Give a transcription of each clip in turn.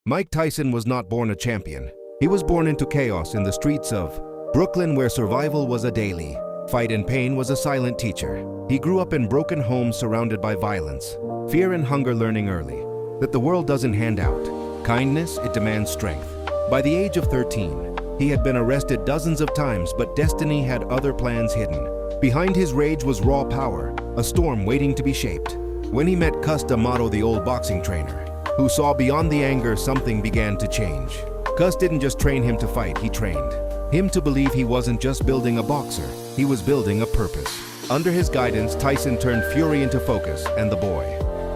Mike Tyson was not born a champion. He was born into chaos in the streets of Brooklyn, where survival was a daily fight and pain was a silent teacher. He grew up in broken homes surrounded by violence, fear and hunger, learning early that the world doesn't hand out kindness, it demands strength. By the age of 13, he had been arrested dozens of times, but destiny had other plans hidden. Behind his rage was raw power, a storm waiting to be shaped. When he met Cus D'Amato, the old boxing trainer, who saw beyond the anger, something began to change. Cus didn't just train him to fight, he trained him to believe he wasn't just building a boxer, he was building a purpose. Under his guidance, Tyson turned fury into focus, and the boy,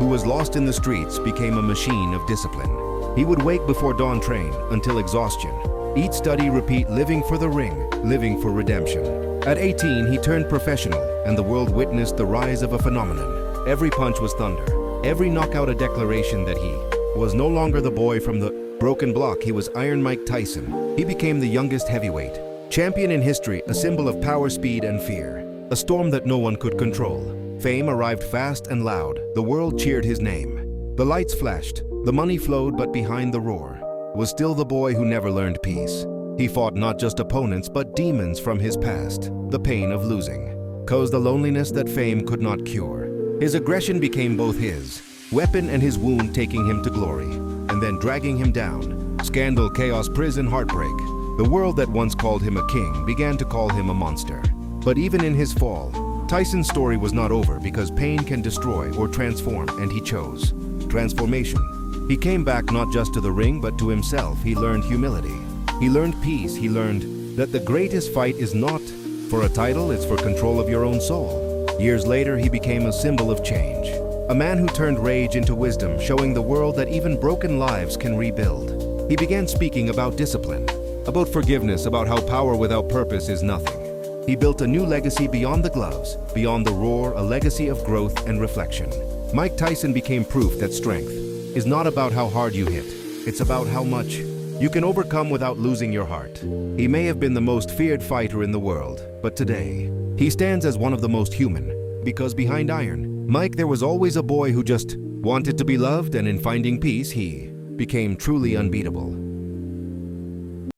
who was lost in the streets, became a machine of discipline. He would wake before dawn, train until exhaustion. Eat, study, repeat, living for the ring, living for redemption. At 18, he turned professional, and the world witnessed the rise of a phenomenon. Every punch was thunder, every knockout a declaration that he was no longer the boy from the broken block. He was Iron Mike Tyson. He became the youngest heavyweight champion in history, a symbol of power, speed, and fear. A storm that no one could control. Fame arrived fast and loud. The world cheered his name. The lights flashed, the money flowed, but behind the roar was still the boy who never learned peace. He fought not just opponents, but demons from his past. The pain of losing caused the loneliness that fame could not cure. His aggression became both his weapon and his wound, taking him to glory and then dragging him down. Scandal, chaos, prison, heartbreak. The world that once called him a king began to call him a monster. But even in his fall, Tyson's story was not over, because pain can destroy or transform, and he chose transformation. He came back not just to the ring, but to himself. He learned humility. He learned peace. He learned that the greatest fight is not for a title, it's for control of your own soul. Years later, he became a symbol of change. A man who turned rage into wisdom, showing the world that even broken lives can rebuild. He began speaking about discipline, about forgiveness, about how power without purpose is nothing. He built a new legacy beyond the gloves, beyond the roar, a legacy of growth and reflection. Mike Tyson became proof that strength is not about how hard you hit. It's about how much you can overcome without losing your heart. He may have been the most feared fighter in the world, but today, he stands as one of the most human, because behind Iron Mike there was always a boy who just wanted to be loved, and in finding peace, he became truly unbeatable.